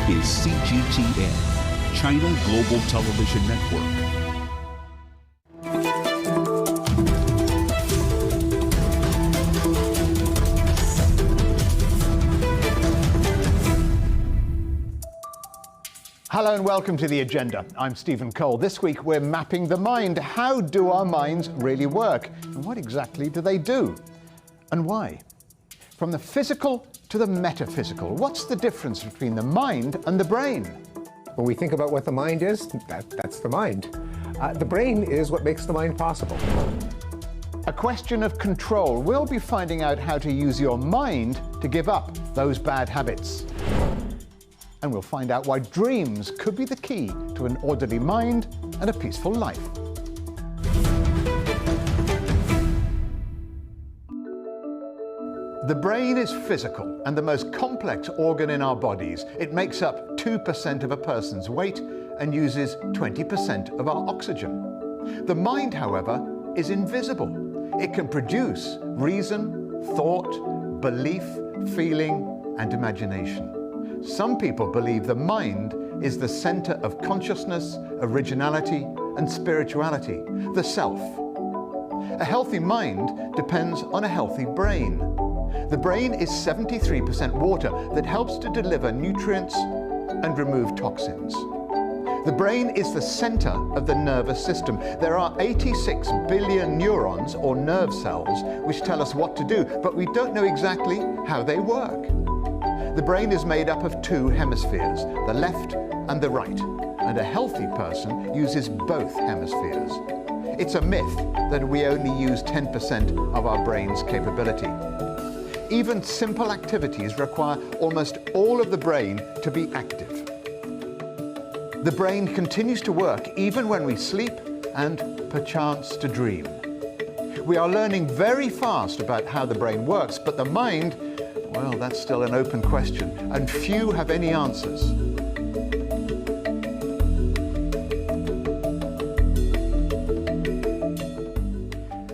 is CGTN, China Global Television Network. Hello and welcome to The Agenda. I'm Stephen Cole. This week we're mapping the mind. How do our minds really work? And what exactly do they do? And why? From the physical to the metaphysical, what's the difference between the mind and the brain? When we think about what the mind is, that's the mind. The brain is what makes the mind possible. A question of control. We'll be finding out how to use your mind to give up those bad habits. And we'll find out why dreams could be the key to an orderly mind and a peaceful life. The brain is physical and the most complex organ in our bodies. It makes up 2% of a person's weight and uses 20% of our oxygen. The mind, however, is invisible. It can produce reason, thought, belief, feeling, and imagination. Some people believe the mind is the center of consciousness, originality, and spirituality, the self. A healthy mind depends on a healthy brain. The brain is 73% water that helps to deliver nutrients and remove toxins. The brain is the center of the nervous system. There are 86 billion neurons or nerve cells which tell us what to do, but we don't know exactly how they work. The brain is made up of two hemispheres, the left and the right, and a healthy person uses both hemispheres. It's a myth that we only use 10% of our brain's capability. Even simple activities require almost all of the brain to be active. The brain continues to work even when we sleep and perchance to dream. We are learning very fast about how the brain works, but the mind, well, that's still an open question, and few have any answers.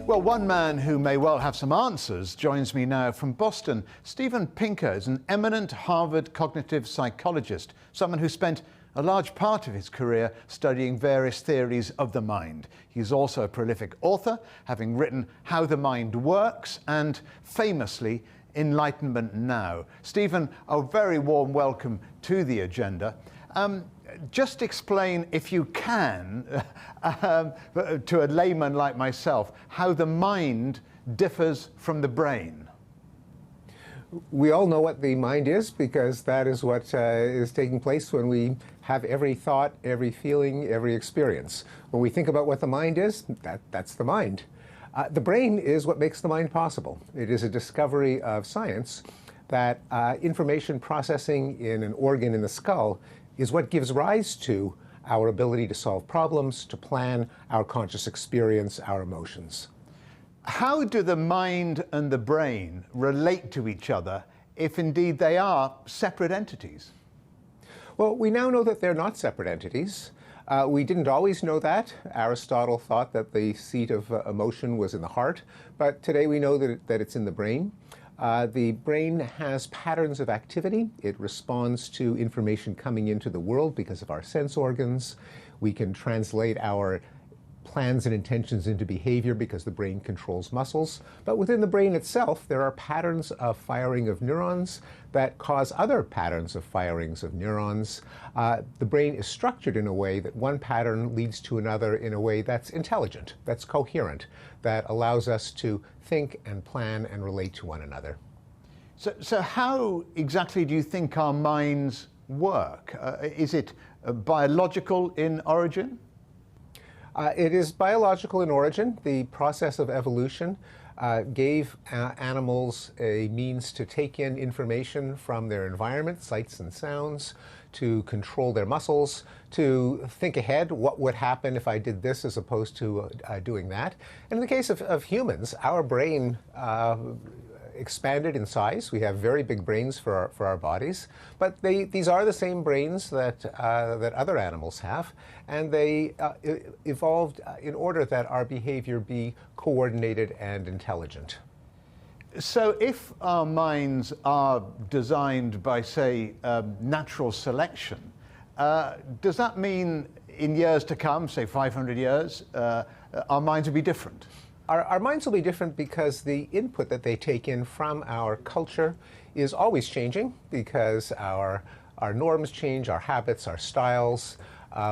Well, one man who may well have some answers joins me now from Boston. Steven Pinker is an eminent Harvard cognitive psychologist, someone who spent a large part of his career studying various theories of the mind. He's also a prolific author, having written How the Mind Works and, famously, Enlightenment Now. Steven, a very warm welcome to The Agenda. Just explain, if you can, to a layman like myself, how the mind differs from the brain. We all know what the mind is because that is what is taking place when we have every thought, every feeling, every experience. When we think about what the mind is, that's the mind. The brain is what makes the mind possible. It is a discovery of science that information processing in an organ in the skull is what gives rise to our ability to solve problems, to plan our conscious experience, our emotions. How do the mind and the brain relate to each other if indeed they are separate entities? Well, we now know that they're not separate entities. We didn't always know that. Aristotle thought that the seat of emotion was in the heart, but today we know that it's in the brain. The brain has patterns of activity. It responds to information coming into the world because of our sense organs. We can translate our plans and intentions into behavior because the brain controls muscles. But within the brain itself, there are patterns of firing of neurons that cause other patterns of firings of neurons. The brain is structured in a way that one pattern leads to another in a way that's intelligent, that's coherent, that allows us to think and plan and relate to one another. So how exactly do you think our minds work? Is it biological in origin? It is biological in origin. The process of evolution gave animals a means to take in information from their environment, sights and sounds, to control their muscles, to think ahead, what would happen if I did this as opposed to doing that. And in the case of humans, our brain expanded in size. We have very big brains for our bodies, but these are the same brains that other animals have, and they evolved in order that our behavior be coordinated and intelligent. So if our minds are designed by, say, natural selection, does that mean in years to come, say 500 years, our minds will be different? Our minds will be different because the input that they take in from our culture is always changing, because our norms change, our habits, our styles.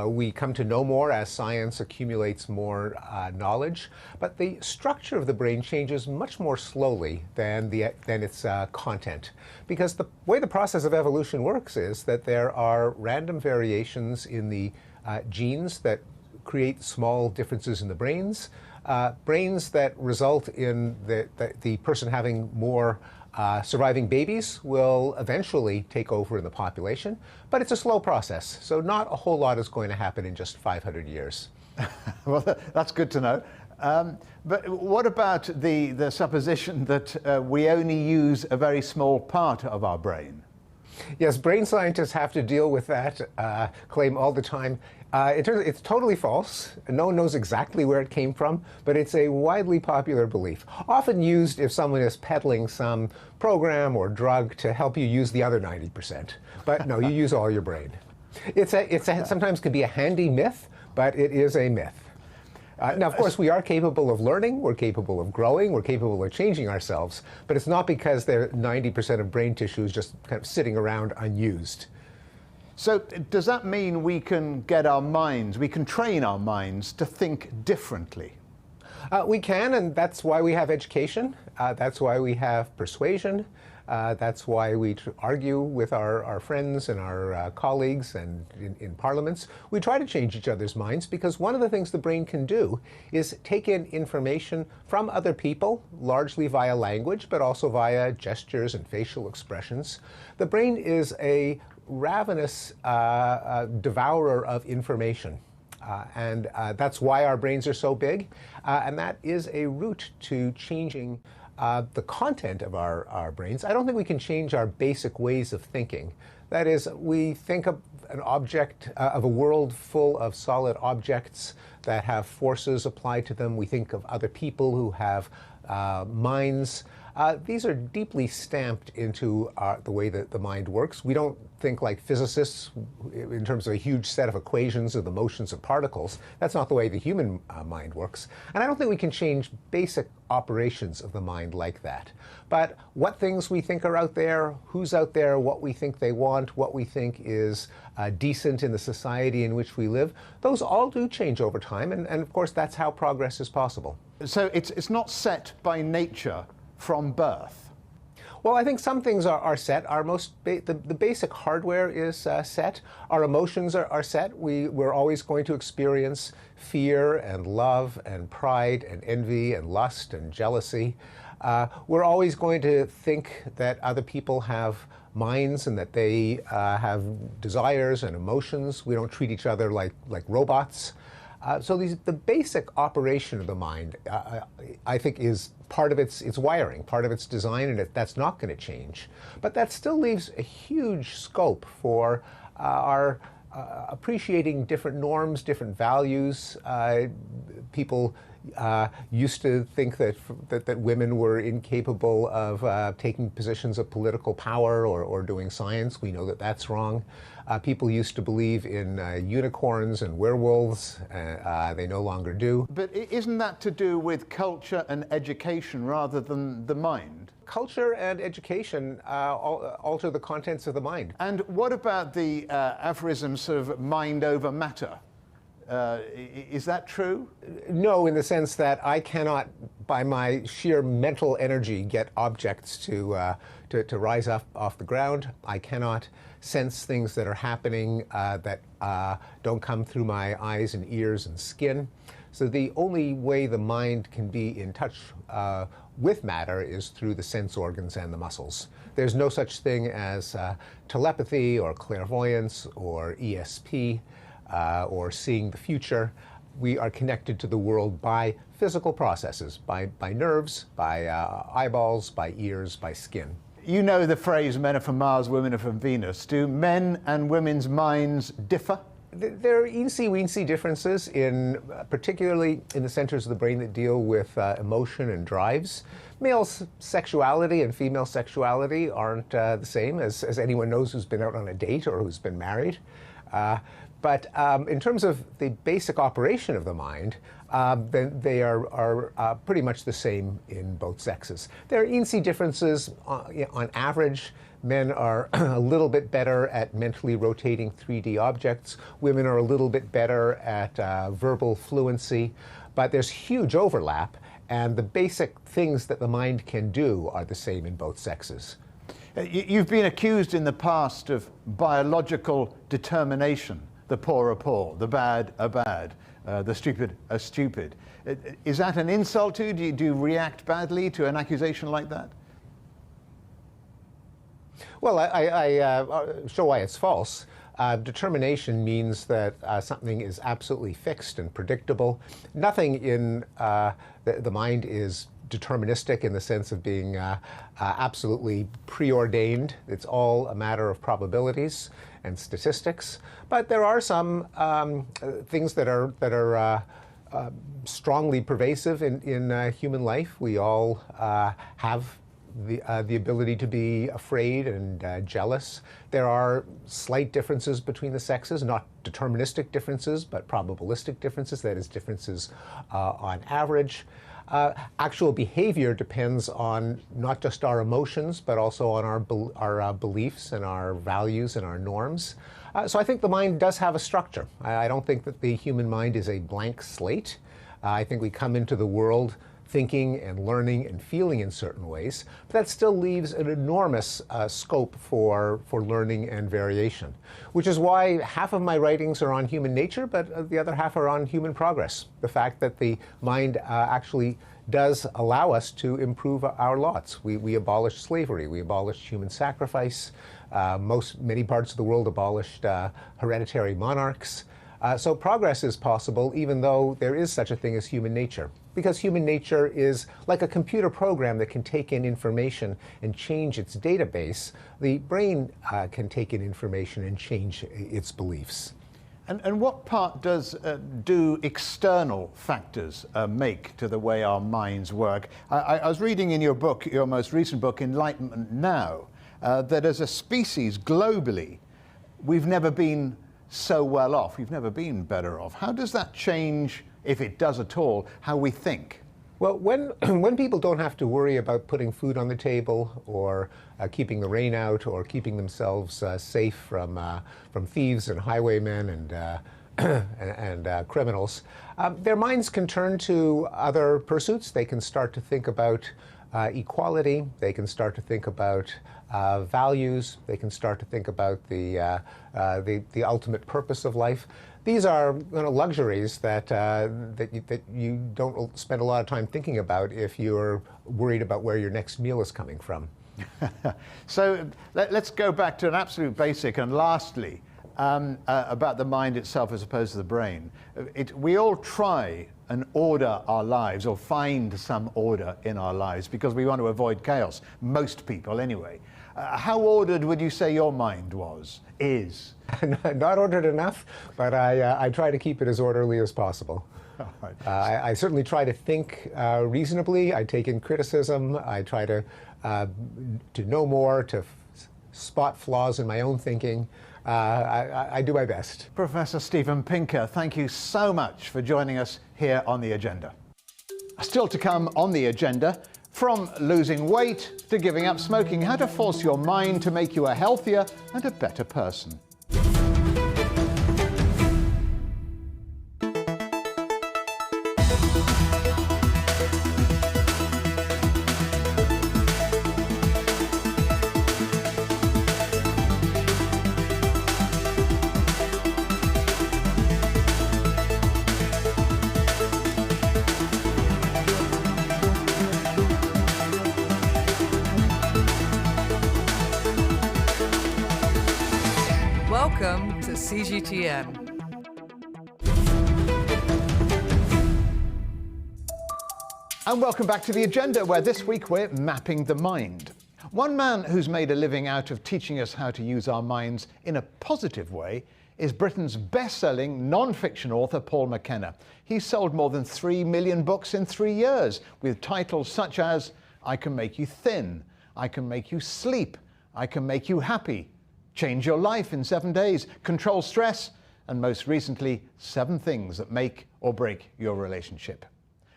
We come to know more as science accumulates more knowledge, but the structure of the brain changes much more slowly than its content. Because the way the process of evolution works is that there are random variations in the genes that create small differences in the brains, brains that result in the person having more surviving babies will eventually take over in the population, but it's a slow process, so not a whole lot is going to happen in just 500 years. Well, that's good to know. But what about the supposition that we only use a very small part of our brain? Yes, brain scientists have to deal with that claim all the time. It's totally false. No one knows exactly where it came from, but it's a widely popular belief, often used if someone is peddling some program or drug to help you use the other 90%. But no, you use all your brain. Sometimes can be a handy myth, but it is a myth. Now, of course, we are capable of learning, we're capable of growing, we're capable of changing ourselves, but it's not because 90% of brain tissue is just kind of sitting around unused. So does that mean we can train our minds to think differently? We can, and that's why we have education. That's why we have persuasion. That's why we argue with our friends and our colleagues and in parliaments. We try to change each other's minds, because one of the things the brain can do is take in information from other people, largely via language, but also via gestures and facial expressions. The brain is a ravenous devourer of information. And that's why our brains are so big. And that is a route to changing the content of our brains. I don't think we can change our basic ways of thinking. That is, we think of an object, of a world full of solid objects that have forces applied to them. We think of other people who have minds. These are deeply stamped into the way that the mind works. We don't think like physicists in terms of a huge set of equations of the motions of particles. That's not the way the human mind works. And I don't think we can change basic operations of the mind like that. But what things we think are out there, who's out there, what we think they want, what we think is decent in the society in which we live, those all do change over time. And of course, that's how progress is possible. So it's not set by nature from birth? Well, I think some things are set. The basic hardware is set. Our emotions are set. We're always going to experience fear and love and pride and envy and lust and jealousy. We're always going to think that other people have minds and that they have desires and emotions. We don't treat each other like robots. So the basic operation of the mind, I think, is part of its wiring, part of its design, and that's not going to change. But that still leaves a huge scope for our appreciating different norms, different values. People used to think that women were incapable of taking positions of political power or doing science. We know that that's wrong. People used to believe in unicorns and werewolves. They no longer do. But isn't that to do with culture and education rather than the mind? Culture and education alter the contents of the mind. And what about the aphorism sort of mind over matter? Is that true? No, in the sense that I cannot, by my sheer mental energy, get objects to rise up off the ground. I cannot sense things that are happening that don't come through my eyes and ears and skin. So the only way the mind can be in touch with matter is through the sense organs and the muscles. There's no such thing as telepathy or clairvoyance or ESP. Or seeing the future. We are connected to the world by physical processes, by nerves, by eyeballs, by ears, by skin. You know the phrase, men are from Mars, women are from Venus. Do men and women's minds differ? There are eensy-weensy differences particularly in the centers of the brain that deal with emotion and drives. Male sexuality and female sexuality aren't the same, as anyone knows who's been out on a date or who's been married. But in terms of the basic operation of the mind, then they are pretty much the same in both sexes. There are eensy differences. On average, men are a little bit better at mentally rotating 3D objects. Women are a little bit better at verbal fluency. But there's huge overlap, and the basic things that the mind can do are the same in both sexes. You've been accused in the past of biological determination. The poor are poor, the bad are bad, the stupid are stupid. Is that an insult to you? Do you react badly to an accusation like that? Well, I show why it's false. Determination means that something is absolutely fixed and predictable. Nothing in the mind is deterministic in the sense of being absolutely preordained. It's all a matter of probabilities and statistics. But there are some things that are strongly pervasive in human life. We all have the ability to be afraid and jealous. There are slight differences between the sexes, not deterministic differences, but probabilistic differences, that is, differences on average. Actual behavior depends on not just our emotions, but also on our beliefs and our values and our norms. So I think the mind does have a structure. I don't think that the human mind is a blank slate. I think we come into the world thinking and learning and feeling in certain ways, but that still leaves an enormous scope for learning and variation, which is why half of my writings are on human nature, but the other half are on human progress. The fact that the mind actually does allow us to improve our lots. We abolished slavery, we abolished human sacrifice, many parts of the world abolished hereditary monarchs. So progress is possible even though there is such a thing as human nature. Because human nature is like a computer program that can take in information and change its database, the brain can take in information and change its beliefs. And what part do external factors make to the way our minds work? I was reading in your book, your most recent book, Enlightenment Now, that as a species globally, we've never been so well off. We've never been better off. How does that change, if it does at all, how we think? Well, when people don't have to worry about putting food on the table or keeping the rain out or keeping themselves safe from thieves and highwaymen and criminals, their minds can turn to other pursuits. They can start to think about equality. They can start to think about values. They can start to think about the ultimate purpose of life. These are luxuries that you don't spend a lot of time thinking about if you're worried about where your next meal is coming from. So let's go back to an absolute basic, and lastly, about the mind itself as opposed to the brain. We all try and order our lives, or find some order in our lives, because we want to avoid chaos. Most people, anyway. How ordered would you say your mind is? Not ordered enough, but I try to keep it as orderly as possible. Right. I certainly try to think reasonably. I take in criticism. I try to know more, to spot flaws in my own thinking. I do my best. Professor Steven Pinker, thank you so much for joining us here on The Agenda. Still to come on The Agenda, from losing weight to giving up smoking, how to force your mind to make you a healthier and a better person. Welcome to CGTN. And welcome back to The Agenda, where this week we're mapping the mind. One man who's made a living out of teaching us how to use our minds in a positive way is Britain's best-selling non-fiction author Paul McKenna. He's sold more than 3 million books in 3 years, with titles such as I Can Make You Thin, I Can Make You Sleep, I Can Make You Happy, Change Your Life in 7 Days, Control Stress, and most recently, 7 Things That Make or Break Your Relationship.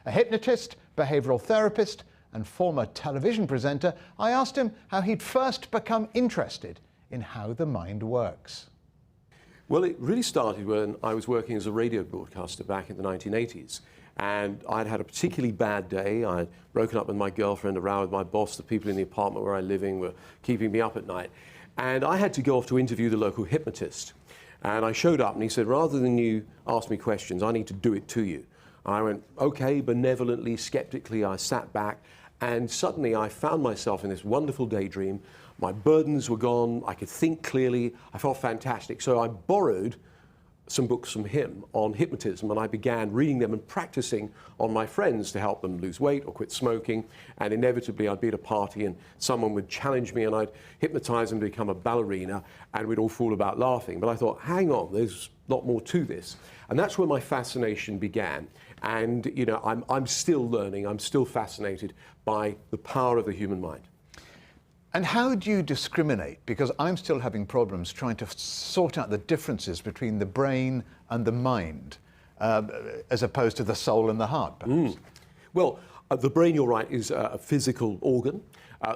A hypnotist, behavioural therapist, and former television presenter, I asked him how he'd first become interested in how the mind works. Well, it really started when I was working as a radio broadcaster back in the 1980s. And I'd had a particularly bad day. I'd broken up with my girlfriend, a row with my boss, the people in the apartment where I'm living were keeping me up at night. And I had to go off to interview the local hypnotist. And I showed up and he said, rather than you ask me questions, I need to do it to you. And I went, okay, benevolently, skeptically, I sat back. And suddenly I found myself in this wonderful daydream. My burdens were gone. I could think clearly. I felt fantastic. So I borrowed some books from him on hypnotism, and I began reading them and practicing on my friends to help them lose weight or quit smoking. And inevitably I'd be at a party and someone would challenge me and I'd hypnotize them to become a ballerina, and we'd all fall about laughing. But I thought, hang on, there's a lot more to this. And that's where my fascination began. And you know, I'm still learning, I'm still fascinated by the power of the human mind. And how do you discriminate? Because I'm still having problems trying to sort out the differences between the brain and the mind, as opposed to the soul and the heart, perhaps. Well, the brain, you're right, is a physical organ.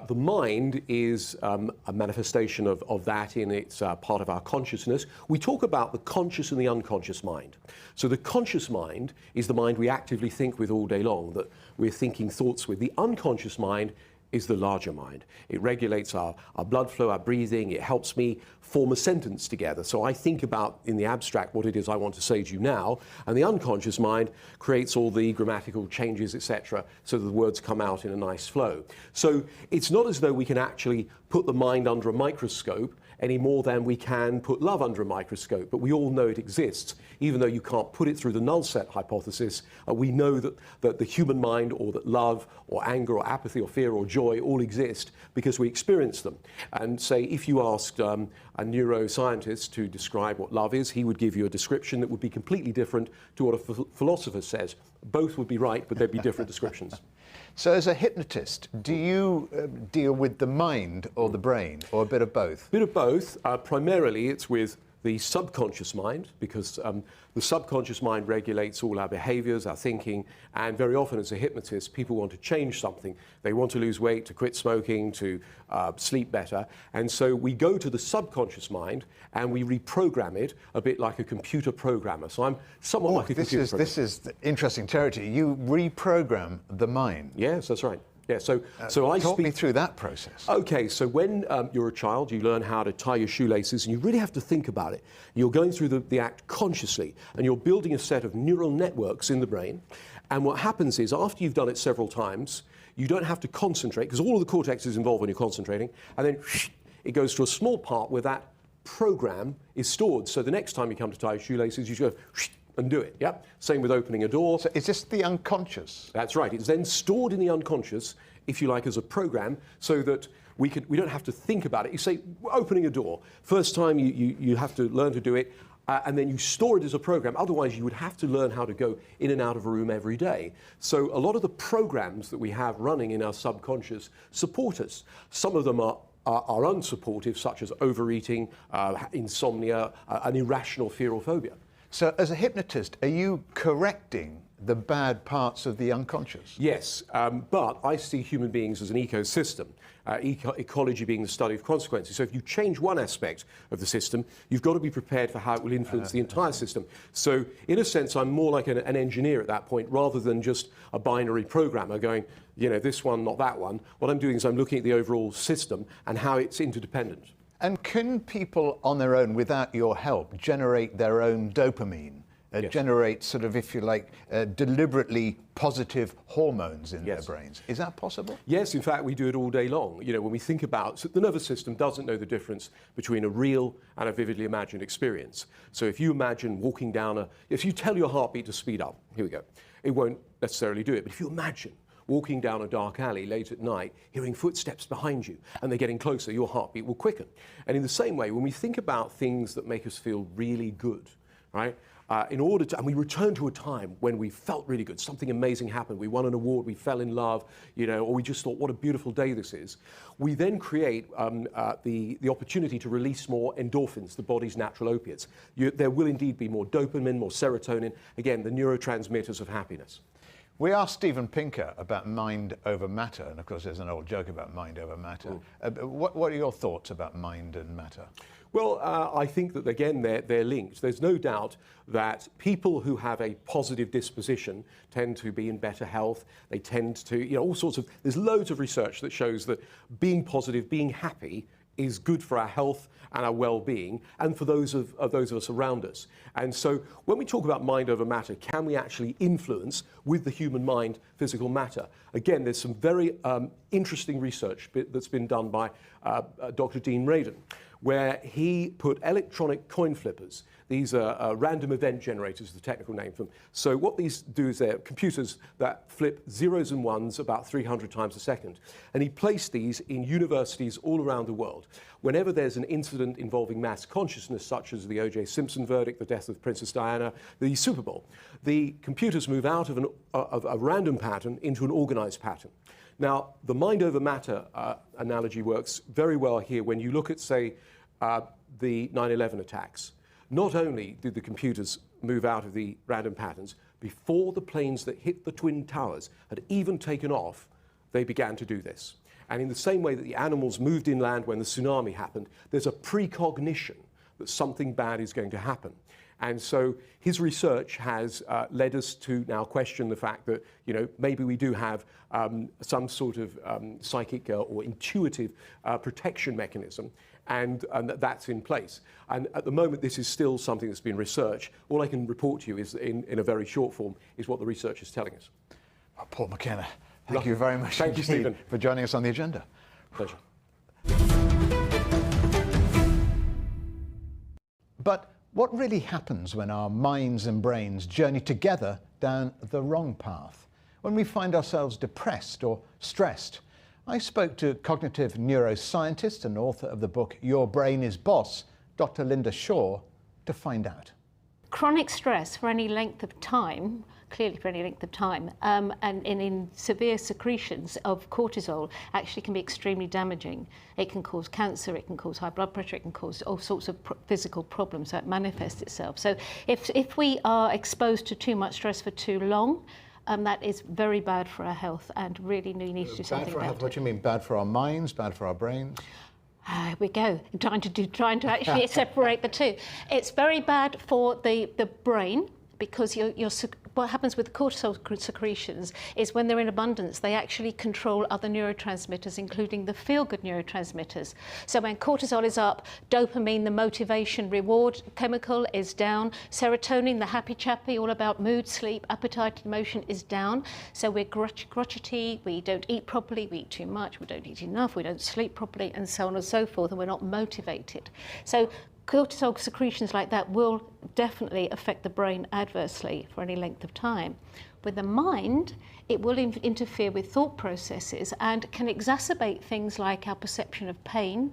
The mind is a manifestation of that in its part of our consciousness. We talk about the conscious and the unconscious mind. So the conscious mind is the mind we actively think with all day long, that we're thinking thoughts with. The unconscious mind is the larger mind. It regulates our blood flow, our breathing. It helps me form a sentence together. So I think about, in the abstract, what it is I want to say to you now, and the unconscious mind creates all the grammatical changes, etc., so that the words come out in a nice flow. So it's not as though we can actually put the mind under a microscope any more than we can put love under a microscope, but we all know it exists. Even though you can't put it through the null set hypothesis, we know that the human mind, or that love or anger or apathy or fear or joy all exist because we experience them. And say, if you asked a neuroscientist to describe what love is, he would give you a description that would be completely different to what a philosopher says. Both would be right, but there'd be different descriptions. So as a hypnotist, do you deal with the mind or the brain, or a bit of both? A bit of both. Primarily it's with the subconscious mind, because the subconscious mind regulates all our behaviors, our thinking, and very often as a hypnotist, people want to change something. They want to lose weight, to quit smoking, to sleep better. And so we go to the subconscious mind and we reprogram it a bit like a computer programmer. So I'm somewhat like a computer programmer. This is interesting territory. You reprogram the mind. Yes, that's right. Yeah, so I talk me through that process. Okay, so when you're a child, you learn how to tie your shoelaces, and you really have to think about it. You're going through the act consciously, and you're building a set of neural networks in the brain. And what happens is, after you've done it several times, you don't have to concentrate, because all of the cortex is involved when you're concentrating, and then it goes to a small part where that program is stored. So the next time you come to tie your shoelaces, you just go and do it, yeah? Same with opening a door. So is this the unconscious? That's right. It's then stored in the unconscious, if you like, as a program, so that we don't have to think about it. You say, opening a door. First time you have to learn to do it, and then you store it as a program. Otherwise, you would have to learn how to go in and out of a room every day. So a lot of the programs that we have running in our subconscious support us. Some of them are unsupportive, such as overeating, insomnia, an irrational fear or phobia. So as a hypnotist, are you correcting the bad parts of the unconscious? Yes, but I see human beings as an ecosystem, ecology being the study of consequences. So if you change one aspect of the system, you've got to be prepared for how it will influence the entire system. So in a sense, I'm more like an engineer at that point, rather than just a binary programmer going, you know, this one, not that one. What I'm doing is I'm looking at the overall system and how it's interdependent. And can people on their own, without your help, generate their own dopamine? Yes. Generate sort of, if you like, deliberately positive hormones in their brains. Is that possible? Yes, in fact, we do it all day long. You know, when we think about, so the nervous system doesn't know the difference between a real and a vividly imagined experience. So if you imagine walking down if you tell your heartbeat to speed up, here we go, it won't necessarily do it. But if you imagine walking down a dark alley late at night, hearing footsteps behind you, and they're getting closer, your heartbeat will quicken. And in the same way, when we think about things that make us feel really good, right? And we return to a time when we felt really good, something amazing happened, we won an award, we fell in love, or we just thought, what a beautiful day this is. We then create the opportunity to release more endorphins, the body's natural opiates. There will indeed be more dopamine, more serotonin, again, the neurotransmitters of happiness. We asked Stephen Pinker about mind over matter, and of course there's an old joke about mind over matter. What are your thoughts about mind and matter? Well, I think that, again, they're linked. There's no doubt that people who have a positive disposition tend to be in better health. They tend to, all sorts of, there's loads of research that shows that being positive, being happy is good for our health and our well-being, and for those of us around us. And so when we talk about mind over matter, can we actually influence with the human mind physical matter? Again, there's some very interesting research that's been done by Dr. Dean Radin, where he put electronic coin flippers. These are random event generators, the technical name for them. So what these do is they're computers that flip zeros and ones about 300 times a second. And he placed these in universities all around the world. Whenever there's an incident involving mass consciousness, such as the O.J. Simpson verdict, the death of Princess Diana, the Super Bowl, the computers move out of a random pattern into an organized pattern. Now, the mind over matter analogy works very well here when you look at, say, the 9/11 attacks. Not only did the computers move out of the random patterns, before the planes that hit the Twin Towers had even taken off, they began to do this. And in the same way that the animals moved inland when the tsunami happened, there's a precognition that something bad is going to happen. And so his research has led us to now question the fact that, maybe we do have some sort of psychic or intuitive protection mechanism, and that's in place. And at the moment, this is still something that's been researched. All I can report to you is, in a very short form, is what the research is telling us. Well, Paul McKenna, thank you very much Thank you, Stephen, for joining us on the agenda. Pleasure. But what really happens when our minds and brains journey together down the wrong path? When we find ourselves depressed or stressed? I spoke to cognitive neuroscientist and author of the book Your Brain is Boss, Dr. Lynda Shaw, to find out. Chronic stress for any length of time, clearly for any length of time, and in severe secretions of cortisol actually can be extremely damaging. It can cause cancer, it can cause high blood pressure, it can cause all sorts of physical problems, so it manifests itself. So if we are exposed to too much stress for too long, that is very bad for our health, and really we need to do something about it. What do you mean? Bad for our minds, bad for our brains? Here we go, trying to actually separate the two. It's very bad for the brain, because what happens with cortisol secretions is when they're in abundance, they actually control other neurotransmitters, including the feel-good neurotransmitters. So when cortisol is up, dopamine, the motivation, reward chemical, is down. Serotonin, the happy chappy, all about mood, sleep, appetite, emotion, is down. So we're grotty, we don't eat properly, we eat too much, we don't eat enough, we don't sleep properly, and so on and so forth, and we're not motivated. So cortisol secretions like that will definitely affect the brain adversely for any length of time. With the mind, it will interfere with thought processes and can exacerbate things like our perception of pain,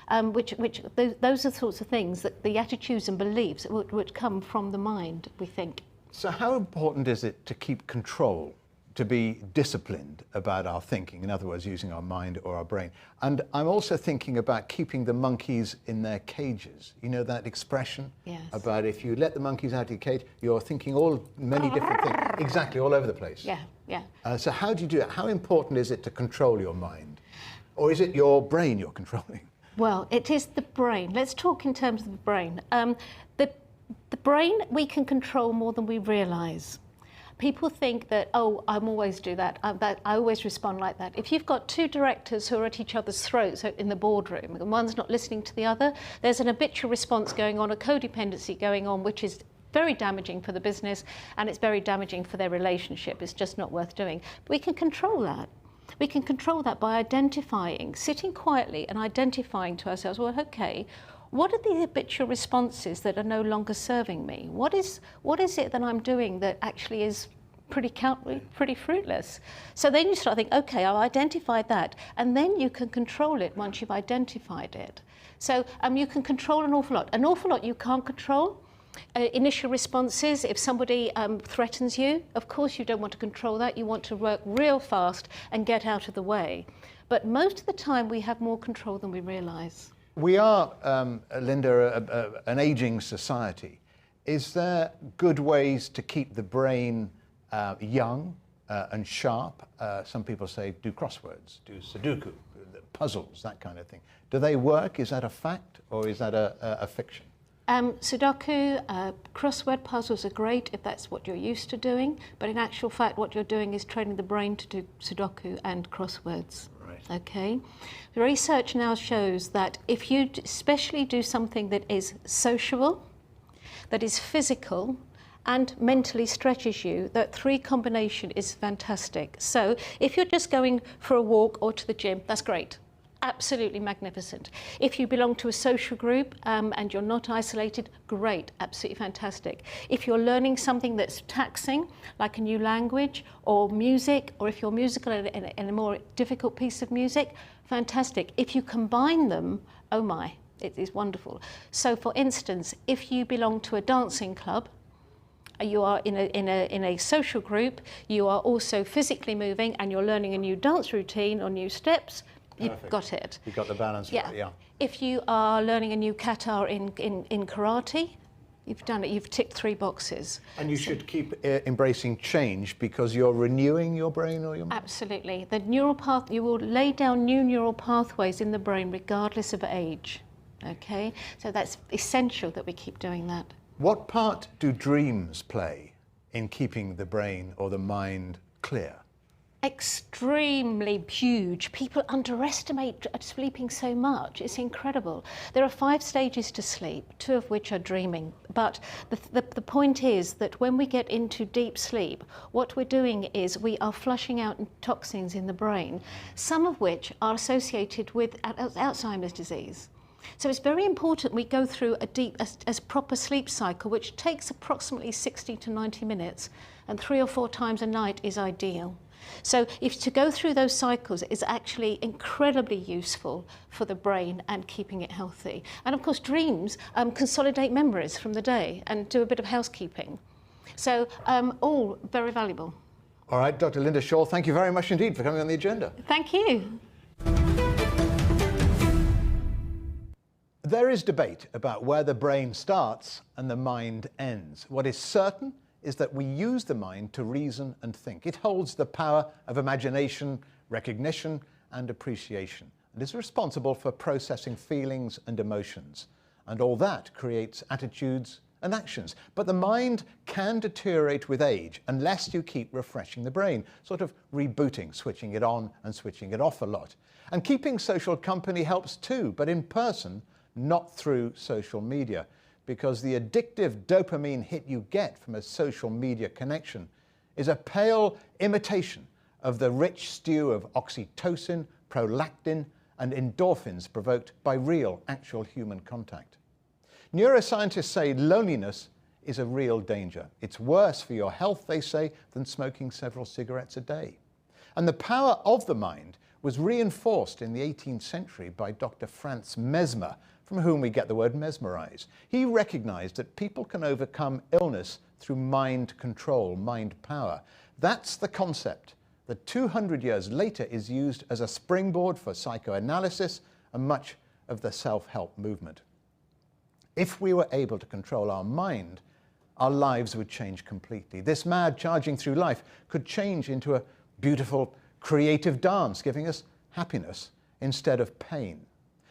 those are the sorts of things that the attitudes and beliefs would come from the mind, we think. So how important is it to keep control, to be disciplined about our thinking, in other words, using our mind or our brain? And I'm also thinking about keeping the monkeys in their cages. You know that expression? Yes. About if you let the monkeys out of your cage, you're thinking many different things. Exactly, all over the place. Yeah, yeah. So how do you do that? How important is it to control your mind? Or is it your brain you're controlling? Well, it is the brain. Let's talk in terms of the brain. The brain we can control more than we realise. People think that, oh, I'm always do that. I always respond like that. If you've got two directors who are at each other's throats in the boardroom, and one's not listening to the other, there's an habitual response going on, a codependency going on, which is very damaging for the business, and it's very damaging for their relationship. It's just not worth doing. But we can control that. We can control that by identifying, sitting quietly and identifying to ourselves, well, okay, what are the habitual responses that are no longer serving me? What is it that I'm doing that actually is pretty fruitless. So then you start thinking, okay, I've identified that, and then you can control it once you've identified it. So you can control an awful lot. An awful lot you can't control. Initial responses, if somebody threatens you, of course you don't want to control that. You want to work real fast and get out of the way. But most of the time we have more control than we realise. We are, Lynda, an ageing society. Is there good ways to keep the brain young and sharp? Some people say do crosswords, do Sudoku, puzzles, that kind of thing. Do they work? Is that a fact or is that a fiction? Sudoku, crossword puzzles are great if that's what you're used to doing, but in actual fact what you're doing is training the brain to do Sudoku and crosswords. Right. Okay. The research now shows that if you especially do something that is sociable, that is physical, and mentally stretches you, that three combination is fantastic. So if you're just going for a walk or to the gym, that's great. Absolutely magnificent. If you belong to a social group and you're not isolated, great, absolutely fantastic. If you're learning something that's taxing, like a new language or music, or if you're musical in a more difficult piece of music, fantastic. If you combine them, oh my, it is wonderful. So for instance, if you belong to a dancing club, you are in a social group, you are also physically moving and you're learning a new dance routine or new steps, you've got it. You've got the balance right, yeah. If you are learning a new kata in karate, you've done it, you've ticked 3 boxes. And you should keep embracing change because you're renewing your brain or your mind? Absolutely. The neural path, you will lay down new neural pathways in the brain regardless of age. Okay? So that's essential that we keep doing that. What part do dreams play in keeping the brain or the mind clear? Extremely huge. People underestimate sleeping so much. It's incredible. There are 5 stages to sleep, 2 of which are dreaming. But the point is that when we get into deep sleep, what we're doing is we are flushing out toxins in the brain, some of which are associated with Alzheimer's disease. So it's very important we go through a deep, a proper sleep cycle, which takes approximately 60 to 90 minutes, and 3 or 4 times a night is ideal. So if to go through those cycles is actually incredibly useful for the brain and keeping it healthy. And of course dreams consolidate memories from the day and do a bit of housekeeping. So all very valuable. All right, Dr. Lynda Shaw, thank you very much indeed for coming on the agenda. Thank you. There is debate about where the brain starts and the mind ends. What is certain is that we use the mind to reason and think. It holds the power of imagination, recognition, and appreciation, and is responsible for processing feelings and emotions. And all that creates attitudes and actions. But the mind can deteriorate with age unless you keep refreshing the brain, sort of rebooting, switching it on and switching it off a lot. And keeping social company helps too, but in person, not through social media, because the addictive dopamine hit you get from a social media connection is a pale imitation of the rich stew of oxytocin, prolactin, and endorphins provoked by real, actual human contact. Neuroscientists say loneliness is a real danger. It's worse for your health, they say, than smoking several cigarettes a day. And the power of the mind was reinforced in the 18th century by Dr. Franz Mesmer, from whom we get the word mesmerize. He recognized that people can overcome illness through mind control, mind power. That's the concept that 200 years later is used as a springboard for psychoanalysis and much of the self-help movement. If we were able to control our mind, our lives would change completely. This mad charging through life could change into a beautiful, creative dance, giving us happiness instead of pain.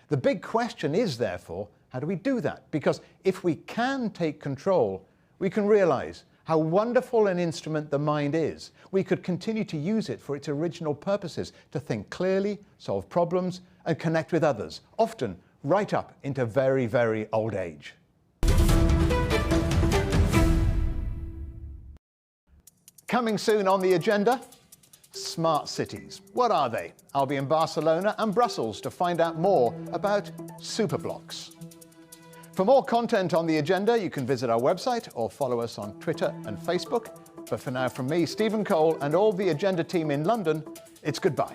The big question is, therefore, how do we do that? Because if we can take control, we can realize how wonderful an instrument the mind is. We could continue to use it for its original purposes, to think clearly, solve problems, and connect with others, often right up into very, very old age. Coming soon on the agenda, smart cities. What are they? I'll be in Barcelona and Brussels to find out more about superblocks. For more content on the agenda, you can visit our website or follow us on Twitter and Facebook. But for now, from me, Stephen Cole, and all the Agenda team in London, it's goodbye.